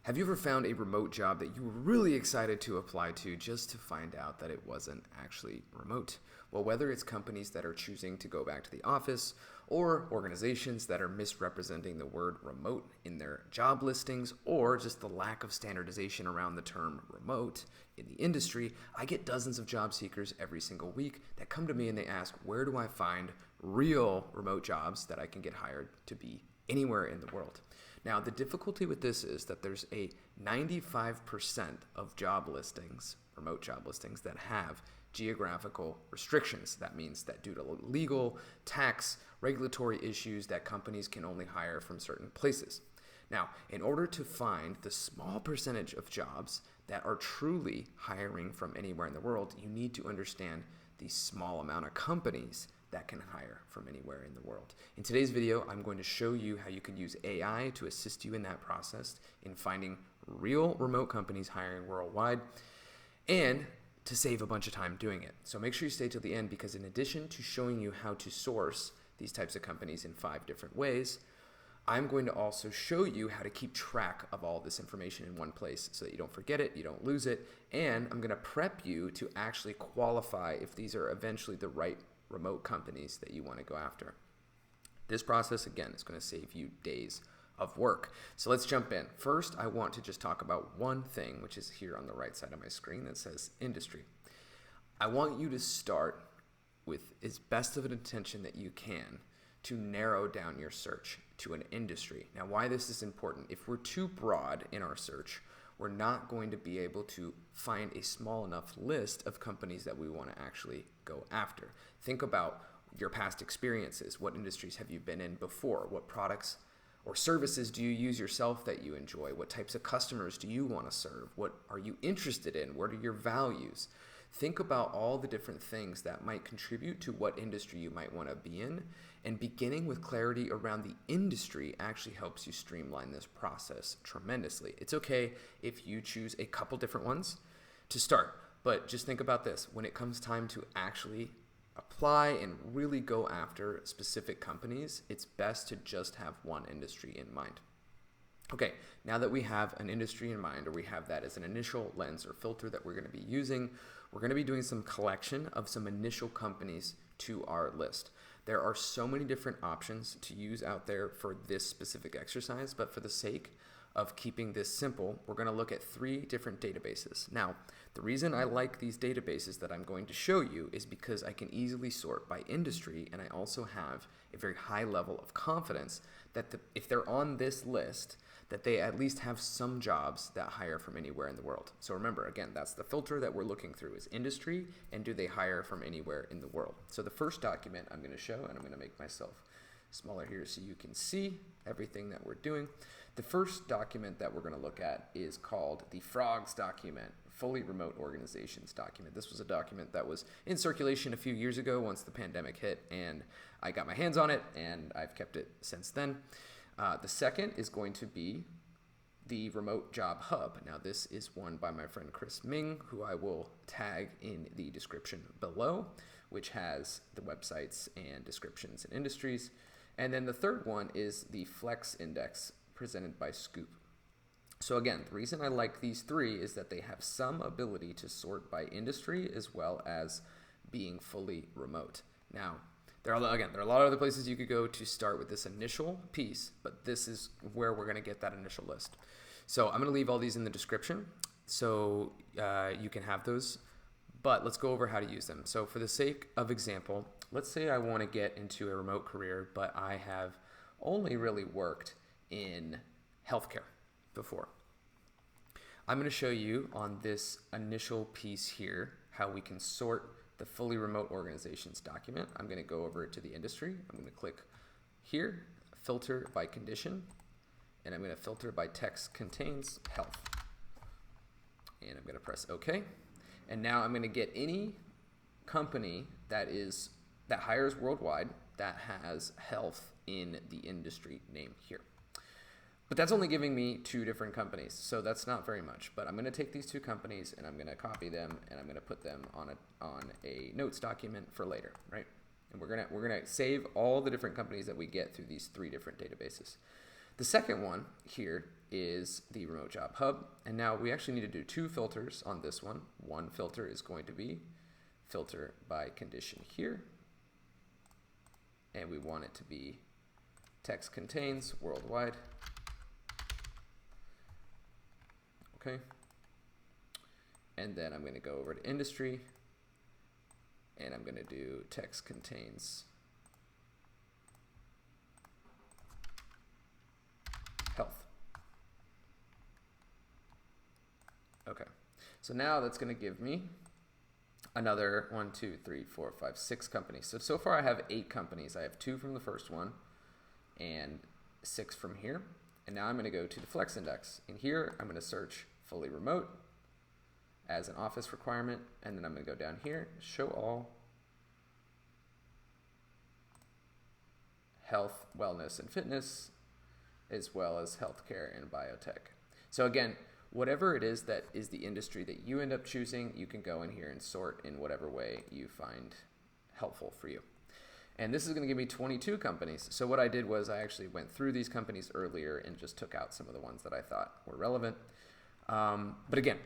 Have you ever found a remote job that you were really excited to apply to just to find out that it wasn't actually remote? Well, whether it's companies that are choosing to go back to the office or organizations that are misrepresenting the word remote in their job listings, or just the lack of standardization around the term remote in the industry, I get dozens of job seekers every single week that come to me and they ask, where do I find real remote jobs that I can get hired to be anywhere in the world? Now, the difficulty with this is that there's a 95% of job listings, remote job listings, that have geographical restrictions. That means that due to legal, tax, regulatory issues, that companies can only hire from certain places. Now, in order to find the small percentage of jobs that are truly hiring from anywhere in the world, you need to understand the small amount of companies that can hire from anywhere in the world. In today's video, I'm going to show you how you can use AI to assist you in that process in finding real remote companies hiring worldwide and to save a bunch of time doing it. So make sure you stay till the end, because in addition to showing you how to source these types of companies in 5 different ways, I'm going to also show you how to keep track of all this information in one place so that you don't forget it, you don't lose it, and I'm going to prep you to actually qualify if these are eventually the right remote companies that you want to go after. This process, again, is going to save you days of work. So let's jump in. First, I want to just talk about one thing, which is here on the right side of my screen that says industry. I want you to start with as best of an intention that you can to narrow down your search to an industry. Now, why this is important: if we're too broad in our search, we're not going to be able to find a small enough list of companies that we want to actually go after. Think about your past experiences. What industries have you been in before? What products or services do you use yourself that you enjoy? What types of customers do you want to serve? What are you interested in? What are your values? Think about all the different things that might contribute to what industry you might want to be in, and beginning with clarity around the industry actually helps you streamline this process tremendously. It's okay if you choose a couple different ones to start, but just think about this. When it comes time to actually apply and really go after specific companies, it's best to just have one industry in mind. Okay, now that we have an industry in mind, or we have that as an initial lens or filter that we're going to be using, we're going to be doing some collection of some initial companies to our list. There are so many different options to use out there for this specific exercise, but for the sake of keeping this simple, we're going to look at 3 different databases. Now, the reason I like these databases that I'm going to show you is because I can easily sort by industry, and I also have a very high level of confidence that if they're on this list, that they at least have some jobs that hire from anywhere in the world. So remember, again, that's the filter that we're looking through, is industry, and do they hire from anywhere in the world. So the first document I'm going to show, and I'm going to make myself smaller here so you can see everything that we're doing. The first document that we're going to look at is called the FROGS document, Fully Remote Organizations document. This was a document that was in circulation a few years ago once the pandemic hit, and I got my hands on it, and I've kept it since then. The second is going to be the Remote Job Hub. Now, this is one by my friend Chris Ming, who I will tag in the description below, which has the websites and descriptions and industries. And then the third one is the Flex Index, presented by Scoop. So again, the reason I like these 3 is that they have some ability to sort by industry as well as being fully remote. Now, there are a lot of other places you could go to start with this initial piece, but this is where we're going to get that initial list. So I'm going to leave all these in the description so you can have those, but let's go over how to use them. So for the sake of example, let's say I want to get into a remote career, but I have only really worked in healthcare before. I'm going to show you on this initial piece here how we can sort the Fully Remote Organizations document. I'm going to go over to the industry. I'm going to click here, filter by condition, and I'm going to filter by text contains health. And I'm going to press OK. And now I'm going to get any company that hires worldwide that has health in the industry name here. But that's only giving me 2 different companies, so that's not very much. But I'm going to take these 2 companies and I'm going to copy them and I'm going to put them on a notes document for later, right? And we're gonna save all the different companies that we get through these 3 different databases. The second one here is the remote job hub. And now we actually need to do 2 filters on this one. One filter is going to be filter by condition here. And we want it to be text contains worldwide. Okay. And then I'm going to go over to industry, and I'm going to do text contains health. Okay. So now that's going to give me another 1, 2, 3, 4, 5, 6 companies. So far I have 8 companies. I have 2 from the first one and 6 from here. And now I'm going to go to the Flex Index. And here I'm going to search fully remote as an office requirement. And then I'm going to go down here, show all, health, wellness, and fitness, as well as healthcare and biotech. So again, whatever it is that is the industry that you end up choosing, you can go in here and sort in whatever way you find helpful for you. And this is going to give me 22 companies. So what I did was I actually went through these companies earlier and just took out some of the ones that I thought were relevant. But again,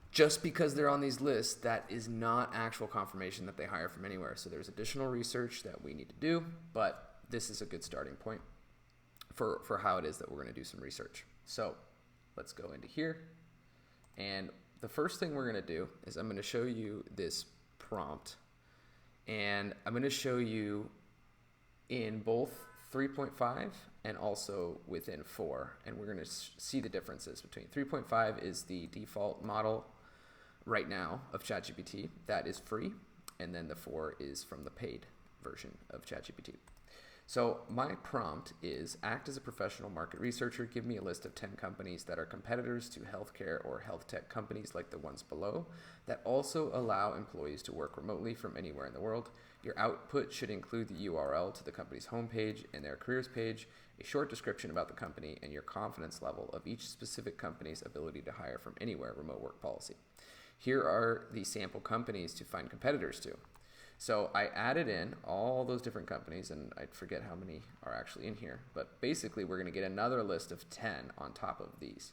just because they're on these lists, that is not actual confirmation that they hire from anywhere. So there's additional research that we need to do, but this is a good starting point for how it is that we're going to do some research. So let's go into here. And the first thing we're going to do is I'm going to show you this prompt. And I'm going to show you in both 3.5 and also within 4. And we're going to see the differences between 3.5 is the default model right now of ChatGPT. That is free. And then the 4 is from the paid version of ChatGPT. So my prompt is, act as a professional market researcher. Give me a list of 10 companies that are competitors to healthcare or health tech companies like the ones below that also allow employees to work remotely from anywhere in the world. Your output should include the URL to the company's homepage and their careers page, a short description about the company, and your confidence level of each specific company's ability to hire from anywhere remote work policy. Here are the sample companies to find competitors to. So I added in all those different companies, and I forget how many are actually in here, but basically we're going to get another list of 10 on top of these.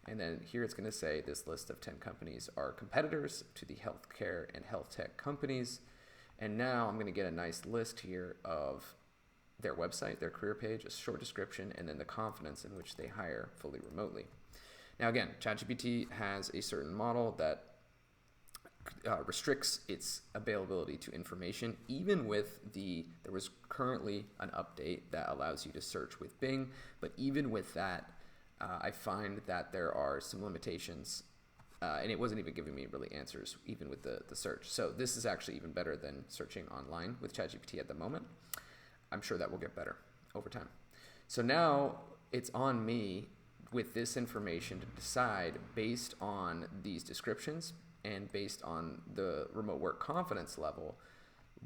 And then here it's going to say this list of 10 companies are competitors to the healthcare and health tech companies. And now I'm going to get a nice list here of their website, their career page, a short description, and then the confidence in which they hire fully remotely. Now again, ChatGPT has a certain model that restricts its availability to information, even with there was currently an update that allows you to search with Bing, but even with that, I find that there are some limitations, and it wasn't even giving me really answers, even with the search. So this is actually even better than searching online with ChatGPT at the moment. I'm sure that will get better over time. So now it's on me with this information to decide based on these descriptions and based on the remote work confidence level,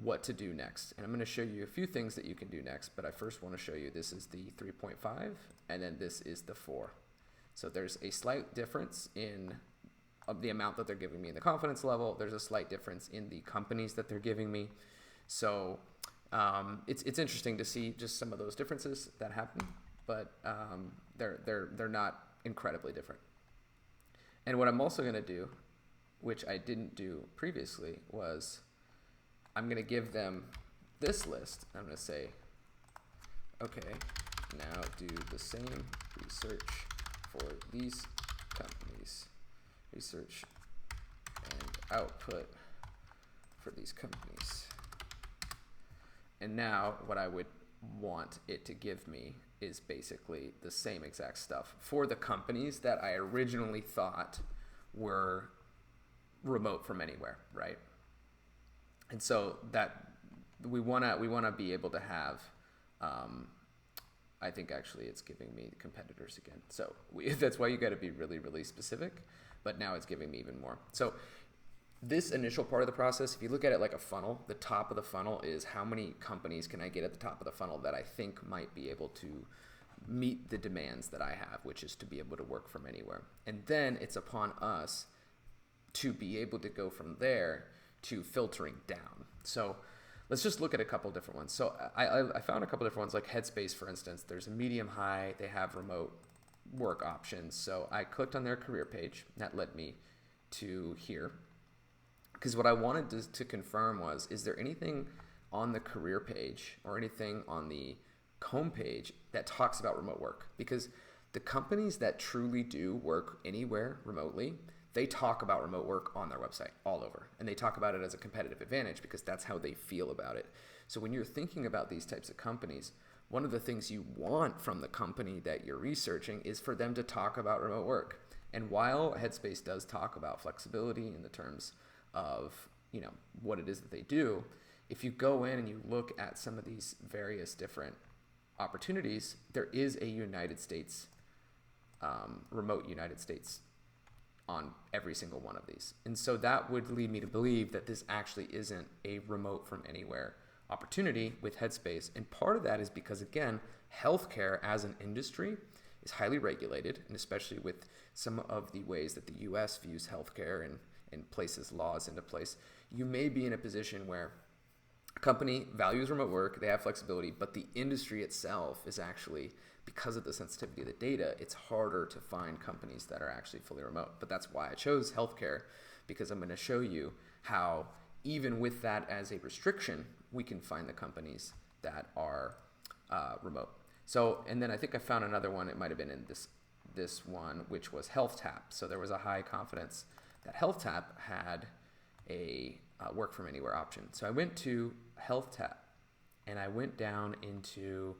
what to do next. And I'm going to show you a few things that you can do next, but I first want to show you this is the 3.5, and then this is the 4. So there's a slight difference in the amount that they're giving me in the confidence level. There's a slight difference in the companies that they're giving me. So it's interesting to see just some of those differences that happen, but they're not incredibly different. And what I'm also going to do, which I didn't do previously, was I'm going to give them this list. I'm going to say, okay, now do the same research for these companies. Research and output for these companies. And now what I would want it to give me is basically the same exact stuff for the companies that I originally thought were remote from anywhere, right? And so that we want to be able to have, I think actually it's giving me the competitors again. So that's why you got to be really, really specific, but now it's giving me even more. So this initial part of the process, if you look at it like a funnel, the top of the funnel is how many companies can I get at the top of the funnel that I think might be able to meet the demands that I have, which is to be able to work from anywhere. And then it's upon us to be able to go from there to filtering down. So let's just look at a couple different ones. So I found a couple different ones, like Headspace, for instance. There's a medium high, they have remote, work options. So I clicked on their career page. That led me to here. Because what I wanted to confirm was, is there anything on the career page or anything on the home page that talks about remote work? Because the companies that truly do work anywhere remotely, they talk about remote work on their website all over. And they talk about it as a competitive advantage because that's how they feel about it. So when you're thinking about these types of companies, one of the things you want from the company that you're researching is for them to talk about remote work. And while Headspace does talk about flexibility in the terms of, what it is that they do, if you go in and you look at some of these various different opportunities, there is a United States, remote United States on every single one of these. And so that would lead me to believe that this actually isn't a remote from anywhere opportunity with Headspace. And part of that is because, again, healthcare as an industry is highly regulated, and especially with some of the ways that the US views healthcare and places laws into place, you may be in a position where a company values remote work, they have flexibility, but the industry itself is actually, because of the sensitivity of the data, it's harder to find companies that are actually fully remote. But that's why I chose healthcare, because I'm going to show you how, even with that as a restriction, we can find the companies that are remote. So, and then I think I found another one, it might have been in this one, which was HealthTap. So there was a high confidence that HealthTap had a work from anywhere option. So I went to HealthTap and I went down into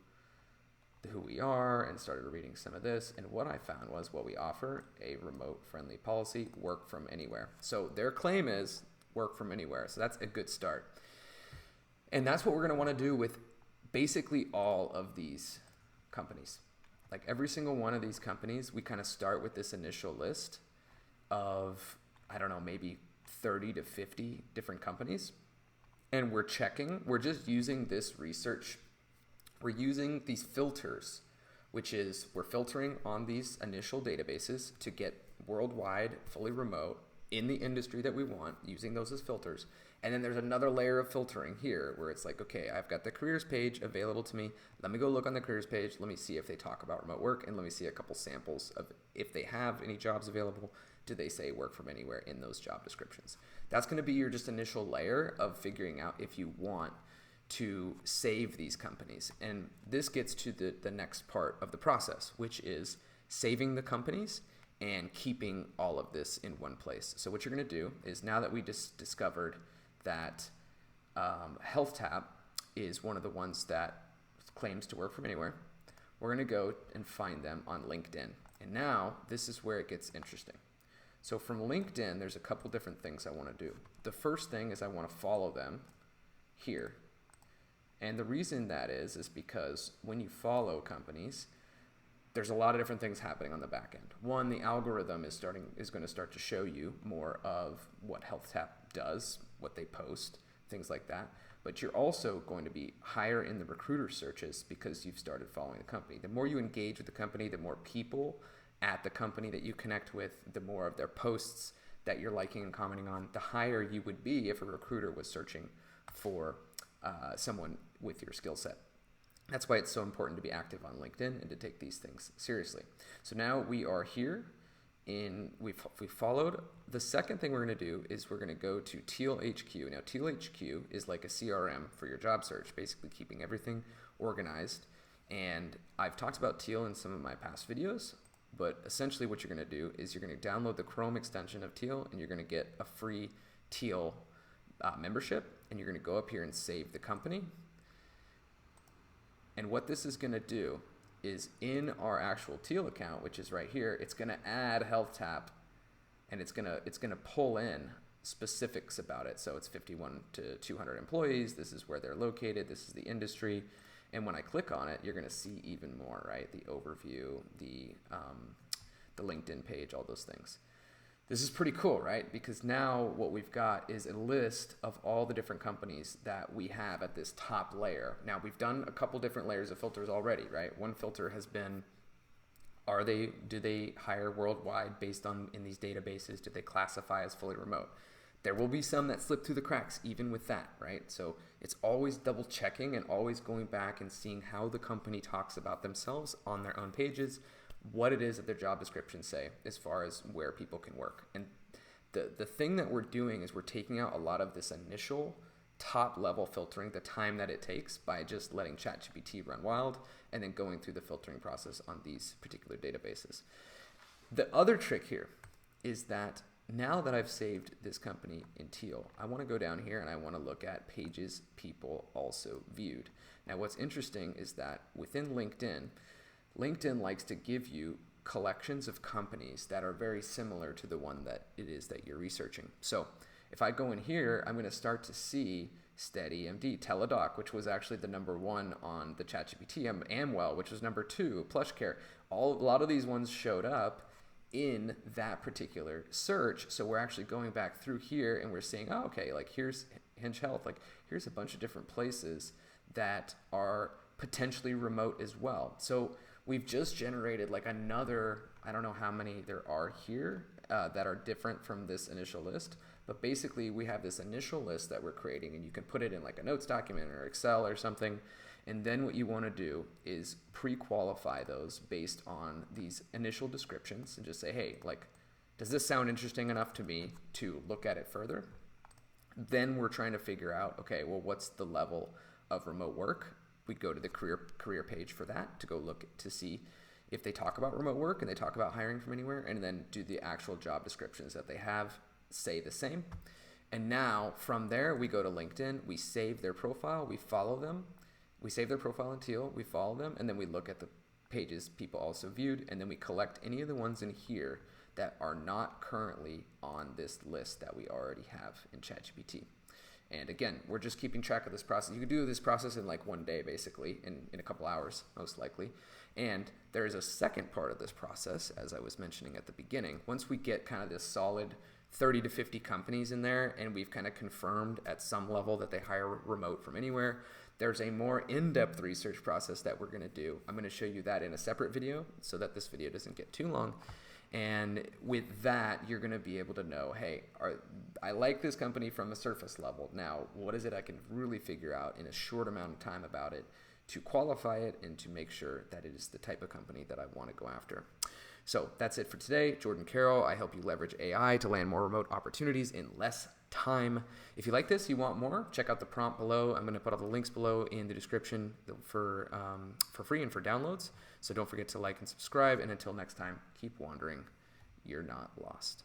who we are and started reading some of this. And what I found was, we offer a remote friendly policy, work from anywhere. So their claim is work from anywhere. So that's a good start. And that's what we're going to want to do with basically all of these companies. Like every single one of these companies, we kind of start with this initial list of, maybe 30 to 50 different companies. And we're just using this research. We're using these filters, which is we're filtering on these initial databases to get worldwide, fully remote in the industry that we want, using those as filters. And then there's another layer of filtering here where it's like, okay, I've got the careers page available to me. Let me go look on the careers page. Let me see if they talk about remote work, and let me see a couple samples of if they have any jobs available. Do they say work from anywhere in those job descriptions? That's going to be your just initial layer of figuring out if you want to save these companies. And this gets to the next part of the process, which is saving the companies and keeping all of this in one place. So what you're going to do is, now that we just discovered that HealthTap is one of the ones that claims to work from anywhere, we're going to go and find them on LinkedIn. And now this is where it gets interesting. So from LinkedIn, there's a couple different things I want to do. The first thing is I want to follow them here. And the reason that is because when you follow companies, there's a lot of different things happening on the back end. One, the algorithm is going to start to show you more of what HealthTap does, what they post, things like that. But you're also going to be higher in the recruiter searches because you've started following the company. The more you engage with the company, the more people at the company that you connect with, the more of their posts that you're liking and commenting on, the higher you would be if a recruiter was searching for someone with your skill set. That's why it's so important to be active on LinkedIn and to take these things seriously. So now we are here we've followed. The second thing we're going to do is we're going to go to TealHQ. Now TealHQ is like a CRM for your job search, basically keeping everything organized. And I've talked about Teal in some of my past videos, but essentially what you're going to do is you're going to download the Chrome extension of Teal, and you're going to get a free Teal membership, and you're going to go up here and save the company. And what this is going to do is, in our actual Teal account, which is right here, it's going to add HealthTap, and it's going to pull in specifics about it. So it's 51 to 200 employees. This is where they're located. This is the industry. And when I click on it, you're going to see even more, right? The overview, the LinkedIn page, all those things. This is pretty cool, right? Because now what we've got is a list of all the different companies that we have at this top layer. Now, we've done a couple different layers of filters already, right? One filter has been, do they hire worldwide based on in these databases? Do they classify as fully remote? There will be some that slip through the cracks even with that, right? So it's always double checking and always going back and seeing how the company talks about themselves on their own pages what it is that their job descriptions say as far as where people can work. And the thing that we're doing is we're taking out a lot of this initial top level filtering, the time that it takes, by just letting ChatGPT run wild and then going through the filtering process on these particular databases. The other trick here is that now that I've saved this company in Teal, I want to go down here and I want to look at pages people also viewed. Now what's interesting is that within LinkedIn likes to give you collections of companies that are very similar to the one that it is that you're researching. So if I go in here, I'm going to start to see SteadyMD, Teladoc, which was actually the #1 on the ChatGPT, Amwell, which was #2, PlushCare. A lot of these ones showed up in that particular search. So we're actually going back through here and we're seeing, oh, okay, like here's Hinge Health, like here's a bunch of different places that are potentially remote as well. So we've just generated like another, I don't know how many there are here that are different from this initial list. But basically, we have this initial list that we're creating, and you can put it in like a notes document or Excel or something. And then what you want to do is pre-qualify those based on these initial descriptions and just say, hey, like, does this sound interesting enough to me to look at it further? Then we're trying to figure out, okay, well, what's the level of remote work? We'd go to the career page for that to go look to see if they talk about remote work and they talk about hiring from anywhere, and then do the actual job descriptions that they have say the same. And now from there we go to LinkedIn, we save their profile, we follow them, we save their profile in Teal, we follow them, and then we look at the pages people also viewed, and then we collect any of the ones in here that are not currently on this list that we already have in ChatGPT. And again, we're just keeping track of this process. You can do this process in like one day, basically, in a couple hours, most likely. And there is a second part of this process, as I was mentioning at the beginning. Once we get kind of this solid 30 to 50 companies in there, and we've kind of confirmed at some level that they hire remote from anywhere, there's a more in-depth research process that we're going to do. I'm going to show you that in a separate video so that this video doesn't get too long. And with that, you're going to be able to know, hey, I like this company from a surface level. Now, what is it I can really figure out in a short amount of time about it to qualify it and to make sure that it is the type of company that I want to go after? So that's it for today. Jordan Carroll. I help you leverage AI to land more remote opportunities in less time. If you like this, you want more, check out the prompt below. I'm going to put all the links below in the description for free and for downloads. So don't forget to like and subscribe. And until next time, keep wandering. You're not lost.